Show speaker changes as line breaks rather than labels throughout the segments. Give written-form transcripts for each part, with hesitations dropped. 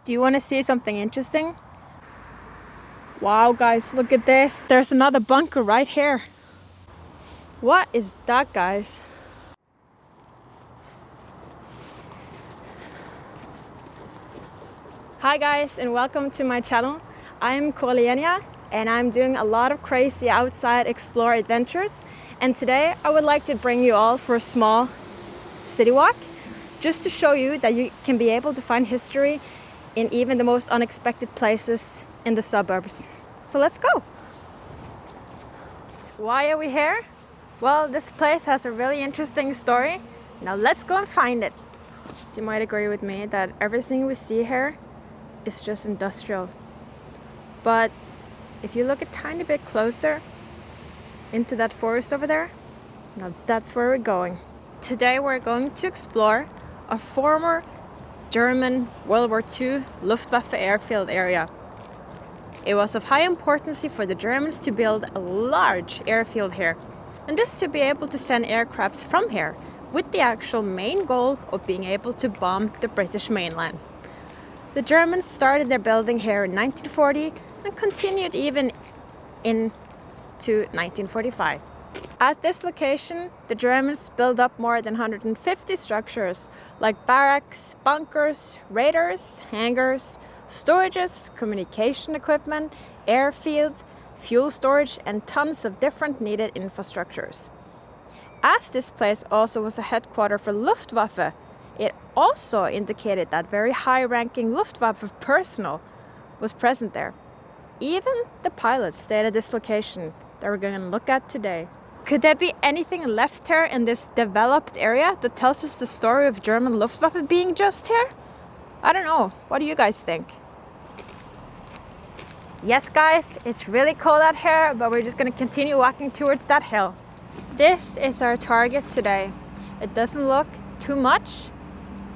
Do you want to see something interesting? Wow guys, look at this. There's another bunker right here. What is that, guys? Hi guys, and welcome to my channel. I'm Coralienya and I'm doing a lot of crazy outside explore adventures, and today I would like to bring you all for a small city walk just to show you that you can be able to find history in even the most unexpected places in the suburbs. So let's go. Why are we here? Well, this place has a really interesting story. Now let's go and find it. So you might agree with me that everything we see here is just industrial. But if you look a tiny bit closer into that forest over there, now that's where we're going. Today we're going to explore a former German World War II Luftwaffe airfield area. It was of high importance for the Germans to build a large airfield here, and this to be able to send aircrafts from here, with the actual main goal of being able to bomb the British mainland. The Germans started their building here in 1940 and continued even into 1945. At this location, the Germans built up more than 150 structures like barracks, bunkers, radars, hangars, storages, communication equipment, airfields, fuel storage, and tons of different needed infrastructures. As this place also was a headquarters for Luftwaffe, it also indicated that very high-ranking Luftwaffe personnel was present there. Even the pilots stayed at this location that we're going to look at today. Could there be anything left here in this developed area that tells us the story of German Luftwaffe being just here? I don't know. What do you guys think? Yes guys, it's really cold out here, but we're just going to continue walking towards that hill. This is our target today. It doesn't look too much,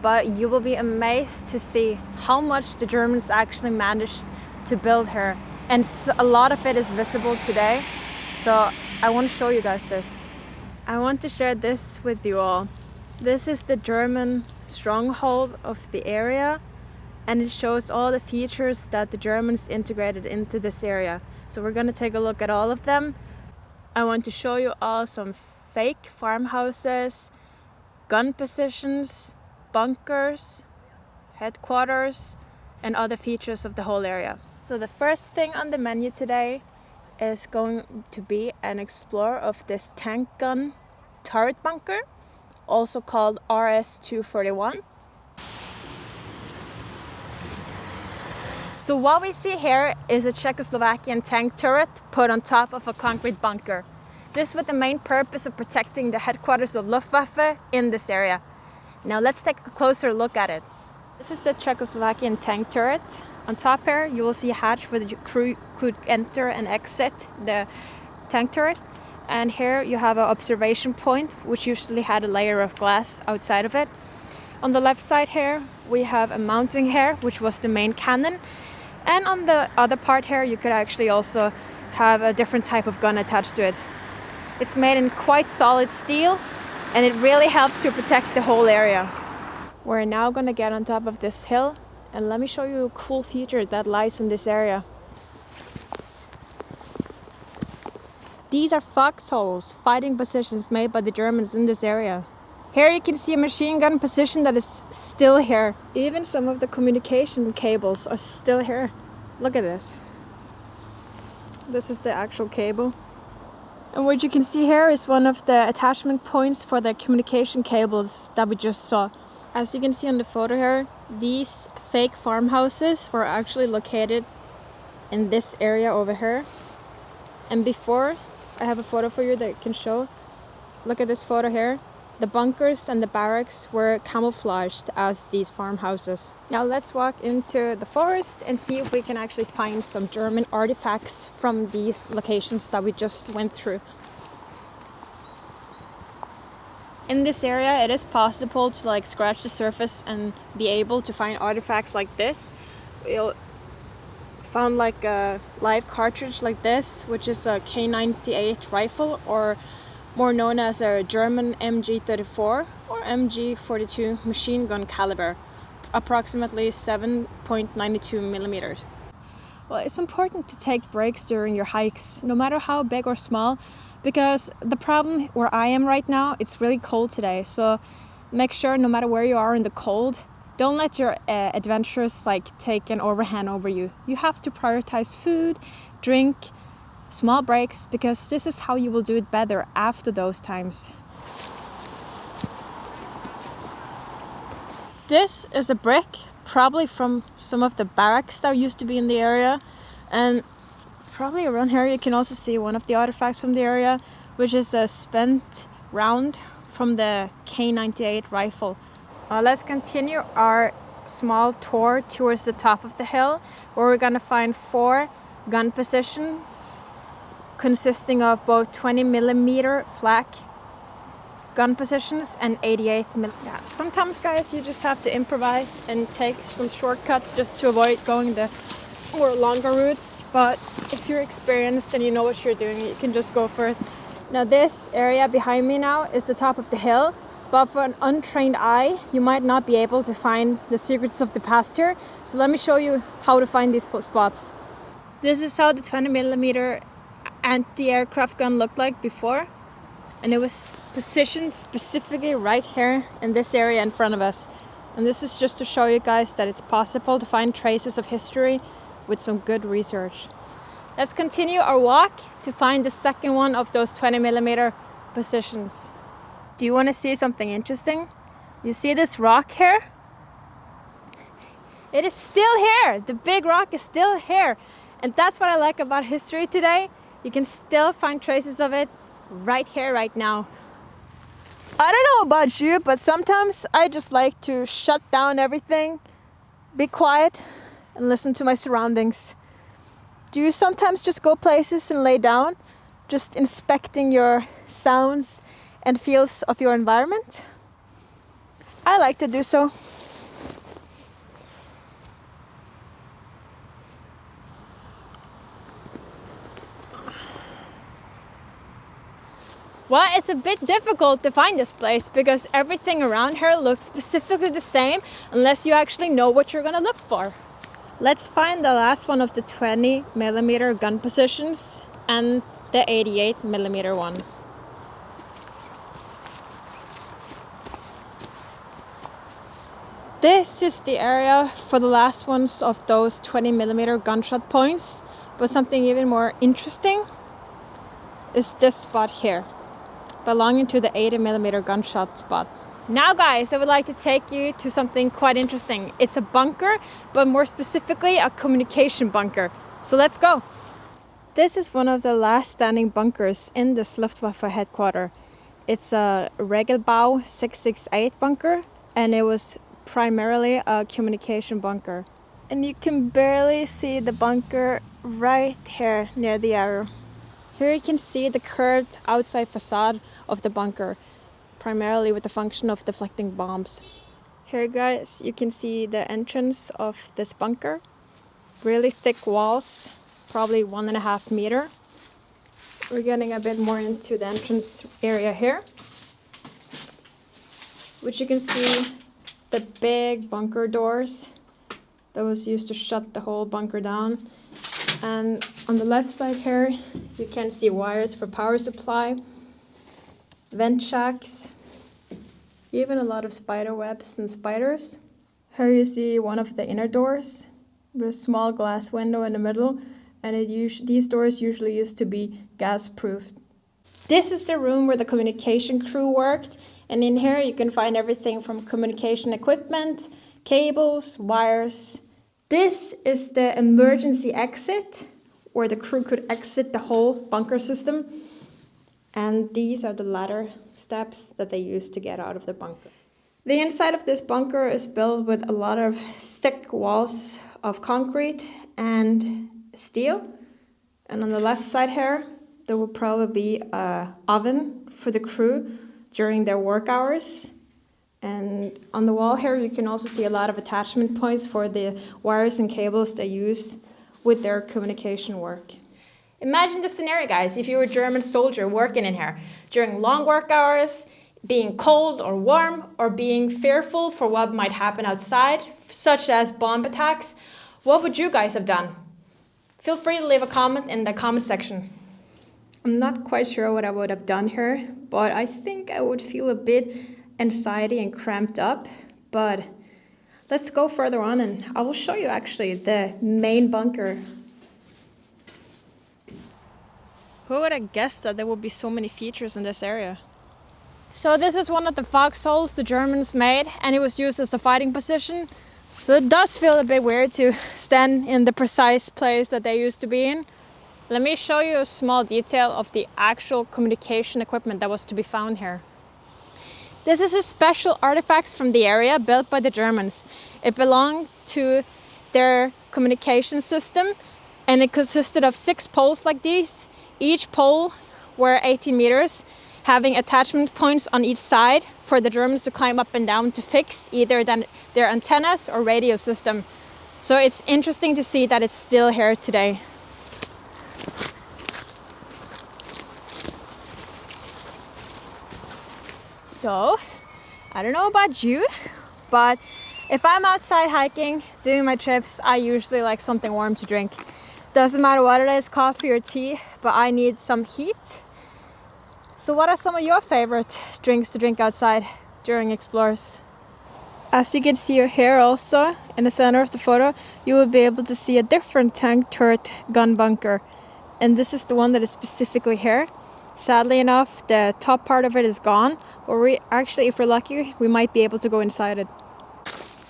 but you will be amazed to see how much the Germans actually managed to build here. And a lot of it is visible today. So I want to show you guys this. I want to share this with you all. This is the German stronghold of the area, and it shows all the features that the Germans integrated into this area. So we're going to take a look at all of them. I want to show you all some fake farmhouses, gun positions, bunkers, headquarters, and other features of the whole area. So the first thing on the menu today is going to be an explore of this tank gun turret bunker, also called RS-241. So what we see here is a Czechoslovakian tank turret put on top of a concrete bunker. This with the main purpose of protecting the headquarters of Luftwaffe in this area. Now let's take a closer look at it. This is the Czechoslovakian tank turret. On top here you will see a hatch where the crew could enter and exit the tank turret. And here you have an observation point, which usually had a layer of glass outside of it. On the left side here we have a mounting here, which was the main cannon. And on the other part here you could actually also have a different type of gun attached to it. It's made in quite solid steel, and it really helped to protect the whole area. We're now going to get on top of this hill, and let me show you a cool feature that lies in this area. These are foxholes, fighting positions made by the Germans in this area. Here you can see a machine gun position that is still here. Even some of the communication cables are still here. Look at this. This is the actual cable. And what you can see here is one of the attachment points for the communication cables that we just saw. As you can see on the photo here, these fake farmhouses were actually located in this area over here. And before, I have a photo for you that I can show. Look at this photo here. The bunkers and the barracks were camouflaged as these farmhouses. Now let's walk into the forest and see if we can actually find some German artifacts from these locations that we just went through. In this area it is possible to scratch the surface and be able to find artifacts like this. We found a live cartridge like this, which is a K98 rifle, or more known as a German MG34 or MG42 machine gun caliber, approximately 7.92 millimeters. Well, it's important to take breaks during your hikes, no matter how big or small, because the problem where I am right now, it's really cold today. So make sure, no matter where you are in the cold, don't let your adventures take an overhand over you. You have to prioritize food, drink, small breaks, because this is how you will do it better after those times. This is a brick, probably from some of the barracks that used to be in the area, and probably around here you can also see one of the artifacts from the area, which is a spent round from the K98 rifle. Let's continue our small tour towards the top of the hill, where we're gonna find 4 gun positions consisting of both 20 millimeter flak gun positions and 88 millimeter. Yeah, sometimes, guys, you just have to improvise and take some shortcuts just to avoid going the more longer routes. But if you're experienced and you know what you're doing, you can just go for it. Now, this area behind me now is the top of the hill, but for an untrained eye, you might not be able to find the secrets of the past here. So let me show you how to find these spots. This is how the 20 millimeter anti-aircraft gun looked like before. And it was positioned specifically right here in this area in front of us. And this is just to show you guys that it's possible to find traces of history with some good research. Let's continue our walk to find the second one of those 20 millimeter positions. Do you want to see something interesting? You see this rock here? It is still here. The big rock is still here. And that's what I like about history today. You can still find traces of it right here, right now. I don't know about you, but sometimes I just like to shut down everything, be quiet, and listen to my surroundings. Do you sometimes just go places and lay down, just inspecting your sounds and feels of your environment? I like to do so. Well, it's a bit difficult to find this place because everything around here looks specifically the same unless you actually know what you're gonna look for. Let's find the last one of the 20 millimeter gun positions and the 88 millimeter one. This is the area for the last ones of those 20 millimeter gunshot points, but something even more interesting is this spot here, belonging to the 80 millimeter gunshot spot. Now, guys, I would like to take you to something quite interesting. It's a bunker, but more specifically a communication bunker. So let's go. This is one of the last standing bunkers in this Luftwaffe headquarters. It's a Regelbau 668 bunker, and it was primarily a communication bunker. And you can barely see the bunker right here near the arrow. Here you can see the curved outside facade of the bunker, primarily with the function of deflecting bombs. Here, guys, you can see the entrance of this bunker. Really thick walls, probably 1.5 meters. We're getting a bit more into the entrance area here, which you can see the big bunker doors that was used to shut the whole bunker down. And on the left side here, you can see wires for power supply, vent shacks, even a lot of spider webs and spiders. Here you see one of the inner doors with a small glass window in the middle, and these doors usually used to be gas-proofed. This is the room where the communication crew worked, and in here you can find everything from communication equipment, cables, wires. This is the emergency exit, where the crew could exit the whole bunker system. And these are the ladder steps that they used to get out of the bunker. The inside of this bunker is built with a lot of thick walls of concrete and steel. And on the left side here, there will probably be an oven for the crew during their work hours. And on the wall here, you can also see a lot of attachment points for the wires and cables they use with their communication work. Imagine the scenario, guys, if you were a German soldier working in here during long work hours. being cold or warm, or being fearful for what might happen outside, such as bomb attacks, what would you guys have done? Feel free to leave a comment in the comment section. I'm not quite sure what I would have done here, but I think I would feel a bit anxiety and cramped up. But let's go further on and I will show you actually the main bunker. Who would have guessed that there would be so many features in this area? So this is one of the foxholes the Germans made, and it was used as a fighting position. So it does feel a bit weird to stand in the precise place that they used to be in. Let me show you a small detail of the actual communication equipment that was to be found here. This is a special artifacts from the area built by the Germans. It belonged to their communication system, and it consisted of 6 poles like these. Each pole were 18 meters, having attachment points on each side for the Germans to climb up and down to fix either their antennas or radio system. So it's interesting to see that it's still here today. So, I don't know about you, but if I'm outside hiking, doing my trips, I usually like something warm to drink. Doesn't matter what it is, coffee or tea, but I need some heat. So what are some of your favorite drinks to drink outside during explores? As you can see here also, in the center of the photo, you will be able to see a different tank turret gun bunker. And this is the one that is specifically here. Sadly enough, the top part of it is gone, but if we're lucky, we might be able to go inside it.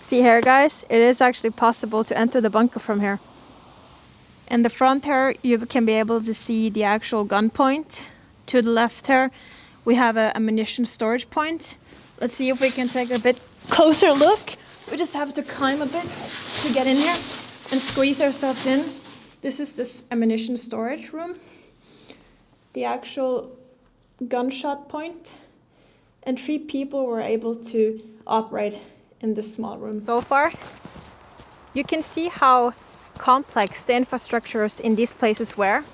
See here guys, it is actually possible to enter the bunker from here. In the front here, you can be able to see the actual gun point. To the left here, we have an ammunition storage point. Let's see if we can take a bit closer look. We just have to climb a bit to get in here and squeeze ourselves in. This is this ammunition storage room. The actual gunshot point. And 3 people were able to operate in this small room. So far, you can see how complex the infrastructures in these places were.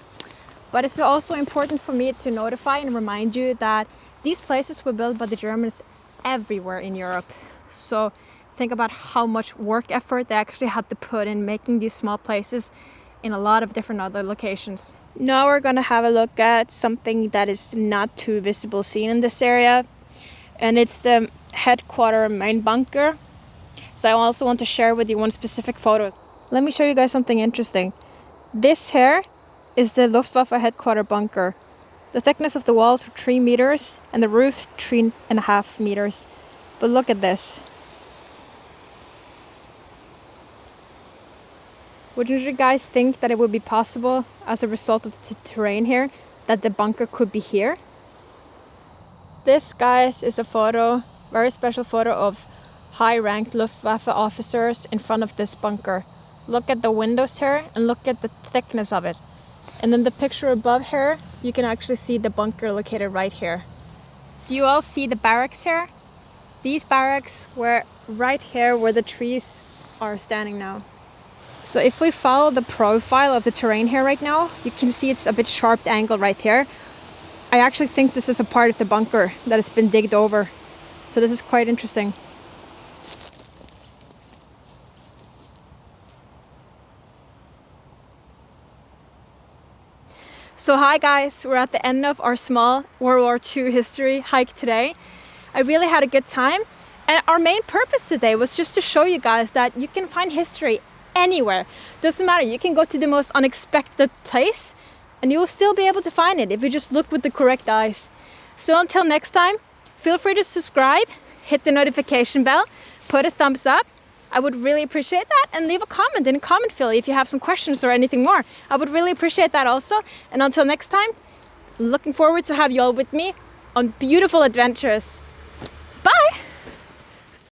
But it's also important for me to notify and remind you that these places were built by the Germans everywhere in Europe. So think about how much work effort they actually had to put in making these small places in a lot of different other locations. Now we're going to have a look at something that is not too visible seen in this area. And it's the headquarters main bunker. So I also want to share with you one specific photo. Let me show you guys something interesting. This here is the Luftwaffe headquarters bunker. The thickness of the walls are 3 meters and the roof 3.5 meters. But look at this. Wouldn't you guys think that it would be possible, as a result of the terrain here, that the bunker could be here? This, guys, is a photo, very special photo of high-ranked Luftwaffe officers in front of this bunker. Look at the windows here and look at the thickness of it. And then the picture above here, you can actually see the bunker located right here. Do you all see the barracks here? These barracks were right here where the trees are standing now. So if we follow the profile of the terrain here right now, you can see it's a bit sharp angle right here. I actually think this is a part of the bunker that has been digged over. So this is quite interesting. So hi guys, we're at the end of our small World War II history hike today. I really had a good time, and our main purpose today was just to show you guys that you can find history anywhere. Doesn't matter, you can go to the most unexpected place and you will still be able to find it if you just look with the correct eyes. So until next time, feel free to subscribe, hit the notification bell, put a thumbs up. I would really appreciate that, and leave a comment in the comment field if you have some questions or anything more. I would really appreciate that also. And until next time, looking forward to have you all with me on beautiful adventures.